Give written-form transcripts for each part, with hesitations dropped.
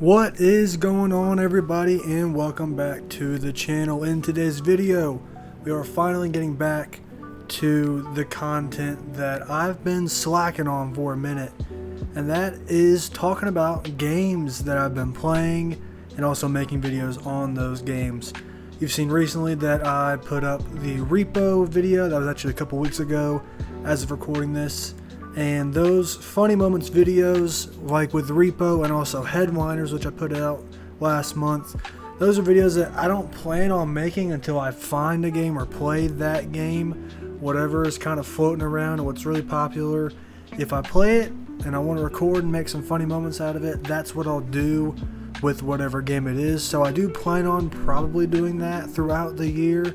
What is going on, everybody, and welcome back to the channel. In today's video, we are finally getting back to the content that I've been slacking on for a minute, and that is talking about games that I've been playing and also making videos on those games. You've seen recently that I put up the Repo video. That was actually a couple weeks ago as of recording this. And those funny moments videos, like with Repo and also Headliners, which I put out last month, those are videos that I don't plan on making until I find a game or play that game, whatever is kind of floating around and what's really popular. If I play it and I want to record and make some funny moments out of it, that's what I'll do with whatever game it is. So I do plan on probably doing that throughout the year,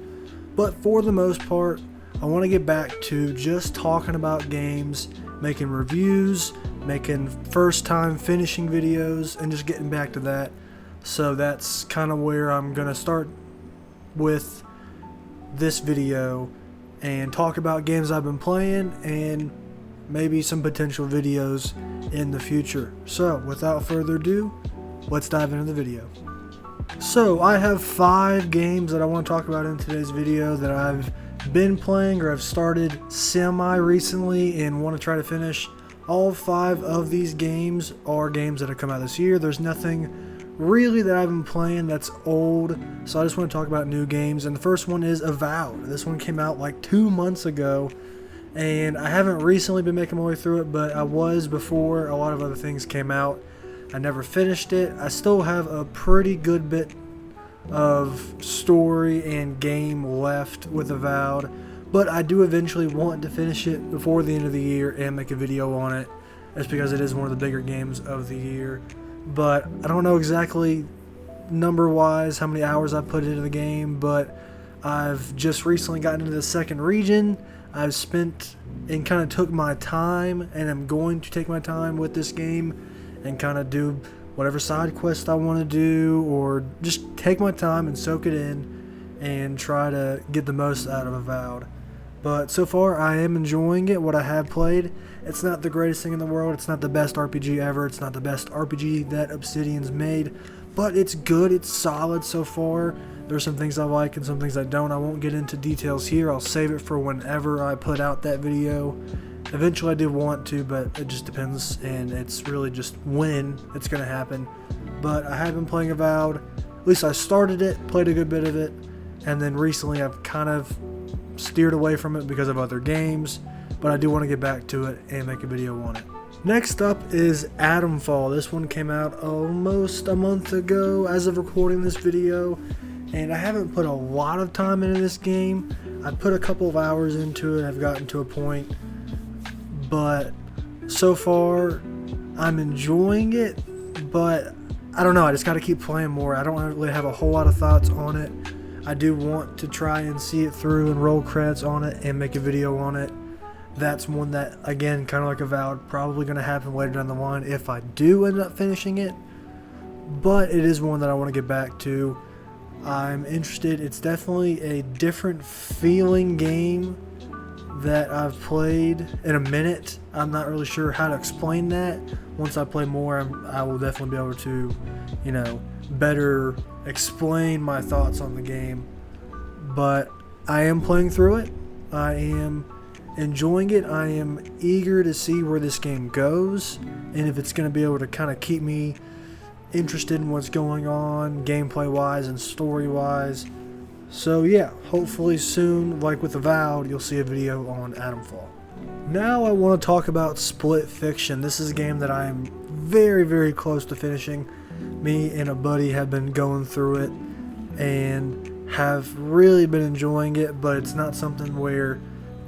but for the most part, I want to get back to just talking about games, making reviews, making first time finishing videos, and just getting back to that. So that's kind of where I'm going to start with this video and talk about games I've been playing and maybe some potential videos in the future. So without further ado, let's dive into the video. So I have 5 games that I want to talk about in today's video that I've been playing or I've started semi recently and want to try to finish. All 5 of these games are games that have come out this year. There's nothing really that I've been playing that's old, so I just want to talk about new games. And the first one is Avowed. This one came out like 2 months ago, and I haven't recently been making my way through it, but I was before a lot of other things came out. I never finished it. I still have a pretty good bit of story and game left with Avowed, but I do eventually want to finish it before the end of the year and make a video on it. That's because it is one of the bigger games of the year, but I don't know exactly number wise how many hours I put into the game, but I've just recently gotten into the second region. I've spent and kind of took my time, and I'm going to take my time with this game and kind of do whatever side quest I want to do, or just take my time and soak it in and try to get the most out of Avowed. But so far I am enjoying it, what I have played. It's not the greatest thing in the world, it's not the best RPG ever, it's not the best RPG that Obsidian's made, but it's good, it's solid so far. There's some things I like and some things I don't. I won't get into details here, I'll save it for whenever I put out that video. Eventually I do want to, but it just depends, and it's really just when it's going to happen. But I have been playing Avowed. At least I started it, played a good bit of it, and then recently I've kind of steered away from it because of other games, but I do want to get back to it and make a video on it. Next up is Atomfall. This one came out almost a month ago as of recording this video, and I haven't put a lot of time into this game. I put a couple of hours into it. I've gotten to a point, but so far I'm enjoying it, but I don't know, I just got to keep playing more. I don't really have a whole lot of thoughts on it. I do want to try and see it through and roll credits on it and make a video on it. That's one that, again, kind of like Avowed, probably going to happen later down the line if I do end up finishing it, but it is one that I want to get back to. I'm interested. It's definitely a different feeling game that I've played in a minute. I'm not really sure how to explain that. Once I play more, I will definitely be able to, better explain my thoughts on the game. But I am playing through it. I am enjoying it. I am eager to see where this game goes, and if it's going to be able to kind of keep me interested in what's going on gameplay wise and story wise. So yeah, hopefully soon, like with Avowed, you'll see a video on Atomfall. Now I want to talk about Split Fiction. This is a game that I am very, very close to finishing. Me and a buddy have been going through it and have really been enjoying it, but it's not something where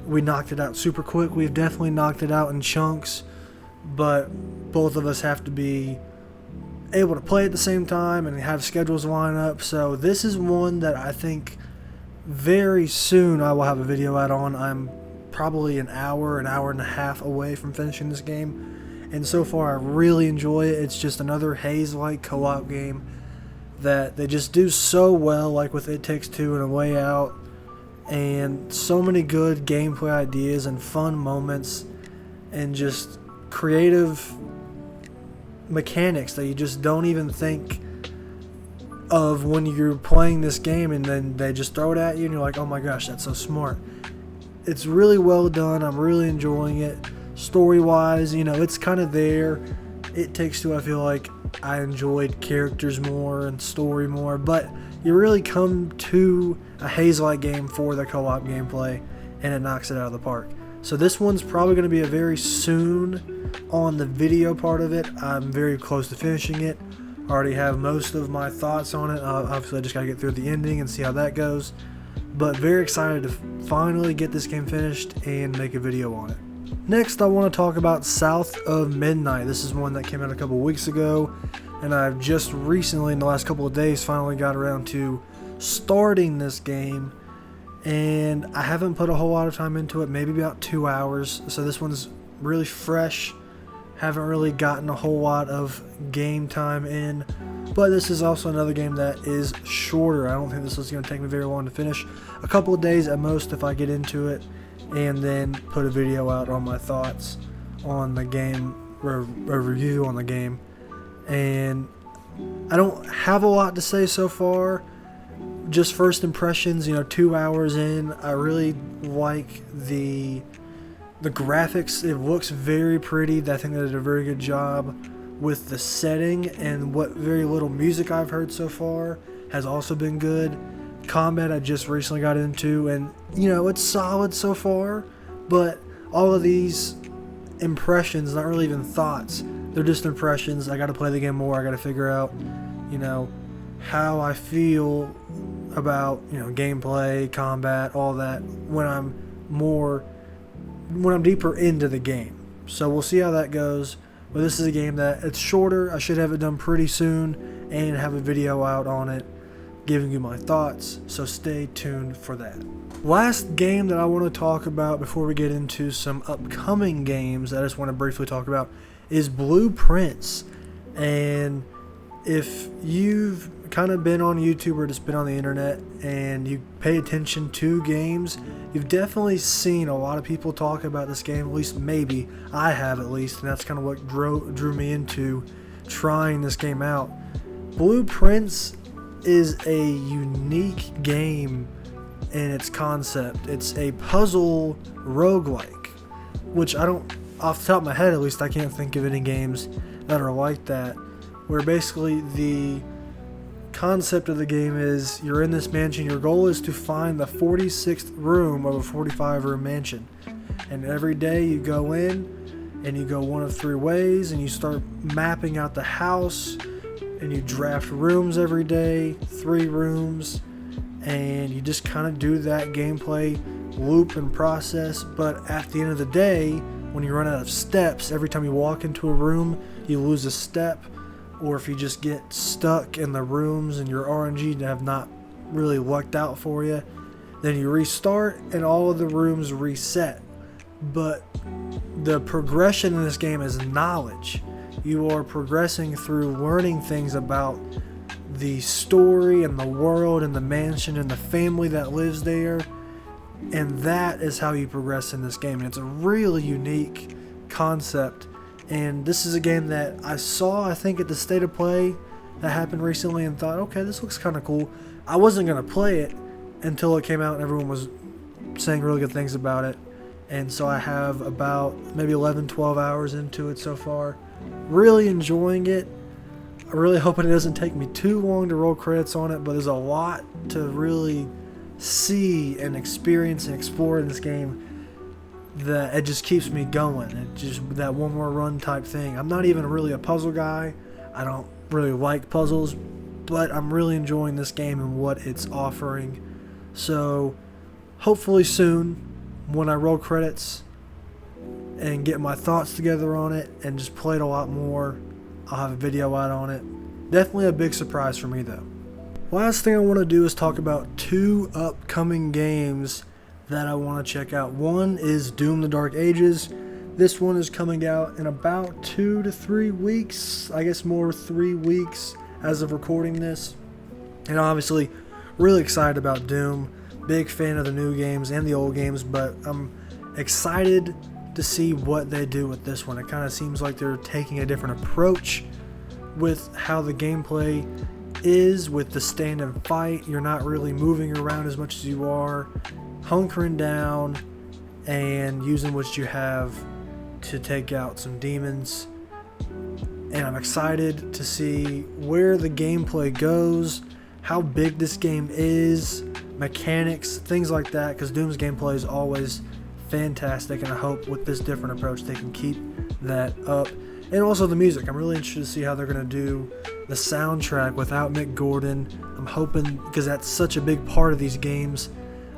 we knocked it out super quick. We've definitely knocked it out in chunks, but both of us have to be able to play at the same time and have schedules line up. So this is one that I think very soon I will have a video out on. I'm probably an hour and a half away from finishing this game, and so far I really enjoy it. It's just another Haze-like co-op game that they just do so well, like with It Takes Two and A Way Out, and so many good gameplay ideas and fun moments and just creative mechanics that you just don't even think of when you're playing this game, and then they just throw it at you and you're like, oh my gosh, that's so smart. It's really well done. I'm really enjoying it. Story wise, it's kind of there. It Takes Two, I feel like I enjoyed characters more and story more, but you really come to a Hazelight game for the co-op gameplay, and it knocks it out of the park. So this one's probably going to be a very soon on the video part of it. I'm very close to finishing it. I already have most of my thoughts on it. Obviously, I just got to get through the ending and see how that goes. But very excited to finally get this game finished and make a video on it. Next, I want to talk about South of Midnight. This is one that came out a couple weeks ago, and I've just recently, in the last couple of days, finally got around to starting this game. And I haven't put a whole lot of time into it, maybe about 2 hours. So this one's really fresh. Haven't really gotten a whole lot of game time in, but this is also another game that is shorter. I don't think this is going to take me very long to finish. A couple of days at most if I get into it, and then put a video out on my thoughts on the game, or a review on the game. And I don't have a lot to say so far. Just first impressions, 2 hours in, I really like the graphics. It looks very pretty. I think they did a very good job with the setting, and what very little music I've heard so far has also been good. Combat I just recently got into, and it's solid so far, but all of these impressions, not really even thoughts, they're just impressions. I got to play the game more. I got to figure out how I feel about gameplay, combat, all that when I'm deeper into the game. So we'll see how that goes. But this is a game that it's shorter. I should have it done pretty soon and have a video out on it giving you my thoughts, so stay tuned for that. Last game that I want to talk about before we get into some upcoming games that I just want to briefly talk about is Blue Prince. And if you've kind of been on YouTube or just been on the internet and you pay attention to games, you've definitely seen a lot of people talk about this game. At least maybe I have, at least, and that's kind of what drew me into trying this game out. Blue Prince is a unique game in its concept. It's a puzzle roguelike, which I don't, off the top of my head at least, I can't think of any games that are like that, where basically the concept of the game is you're in this mansion. Your goal is to find the 46th room of a 45-room mansion, and every day you go in and you go one of three ways, and you start mapping out the house, and you draft rooms every day, 3 rooms, and you just kind of do that gameplay loop and process. But at the end of the day, when you run out of steps, every time you walk into a room, you lose a step. Or if you just get stuck in the rooms and your RNG have not really lucked out for you, then you restart and all of the rooms reset. But the progression in this game is knowledge. You are progressing through learning things about the story and the world and the mansion and the family that lives there. And that is how you progress in this game. And it's a really unique concept. And this is a game that I saw, I think, at the State of Play that happened recently, and thought, okay, this looks kind of cool. I wasn't going to play it until it came out and everyone was saying really good things about it. And so I have about maybe 11, 12 hours into it so far. Really enjoying it. I'm really hoping it doesn't take me too long to roll credits on it, but there's a lot to really see and experience and explore in this game that it just keeps me going. It just that one more run type thing. I'm not even really a puzzle guy. I don't really like puzzles, but I'm really enjoying this game and what it's offering. So hopefully soon, when I roll credits and get my thoughts together on it and just play it a lot more, I'll have a video out on it. Definitely a big surprise for me though. Last thing I want to do is talk about 2 upcoming games that I want to check out. One is Doom: The Dark Ages. This one is coming out in about 2 to 3 weeks. I guess more 3 weeks as of recording this. And obviously really excited about Doom. Big fan of the new games and the old games, but I'm excited to see what they do with this one. It kind of seems like they're taking a different approach with how the gameplay is with the stand and fight. You're not really moving around as much as you are hunkering down and using what you have to take out some demons. And I'm excited to see where the gameplay goes, how big this game is, mechanics, things like that, because Doom's gameplay is always fantastic, and I hope with this different approach they can keep that up. And also the music. I'm really interested to see how they're going to do the soundtrack without Mick Gordon. I'm hoping, because that's such a big part of these games,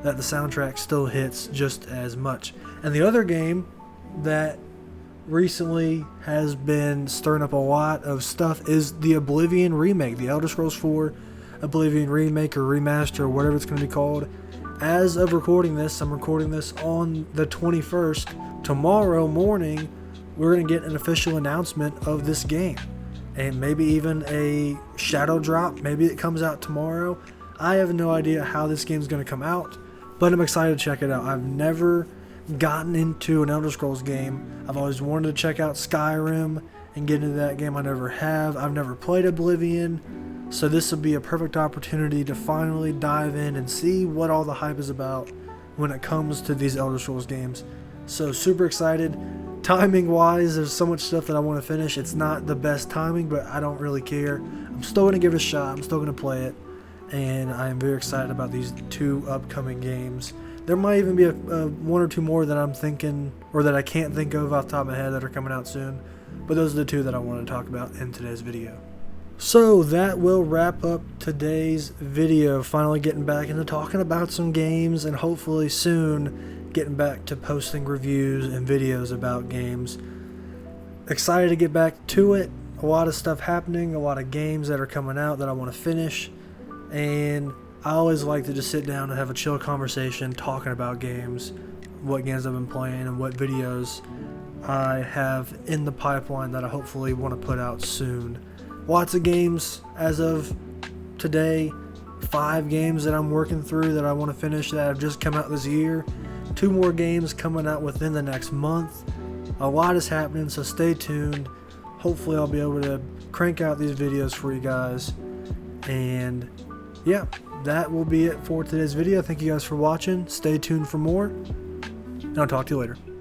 that the soundtrack still hits just as much. And the other game that recently has been stirring up a lot of stuff is the Oblivion remake, the Elder Scrolls 4 Oblivion remake or remaster or whatever it's going to be called. As of recording this, I'm recording this on the 21st. Tomorrow morning, we're going to get an official announcement of this game, and maybe even a shadow drop. Maybe it comes out tomorrow. I have no idea how this game is going to come out, but I'm excited to check it out. I've never gotten into an Elder Scrolls game. I've always wanted to check out Skyrim and get into that game. I never have. I've never played Oblivion, so this will be a perfect opportunity to finally dive in and see what all the hype is about when it comes to these Elder Scrolls games. So super excited. Timing wise, there's so much stuff that I want to finish. It's not the best timing, but I don't really care. I'm still going to give it a shot. I'm still going to play it, and I am very excited about these 2 upcoming games. There might even be a 1 or 2 more that I'm thinking, or that I can't think of off the top of my head, that are coming out soon. But those are the 2 that I want to talk about in today's video. So that will wrap up today's video. Finally getting back into talking about some games, and hopefully soon getting back to posting reviews and videos about games. Excited to get back to it. A lot of stuff happening, a lot of games that are coming out that I want to finish, and I always like to just sit down and have a chill conversation talking about games, what games I've been playing, and what videos I have in the pipeline that I hopefully want to put out soon. Lots of games as of today. 5 games that I'm working through that I want to finish that have just come out this year. 2 more games coming out within the next month. A lot is happening, so stay tuned. Hopefully I'll be able to crank out these videos for you guys. And yeah, that will be it for today's video. Thank you guys for watching. Stay tuned for more, and I'll talk to you later.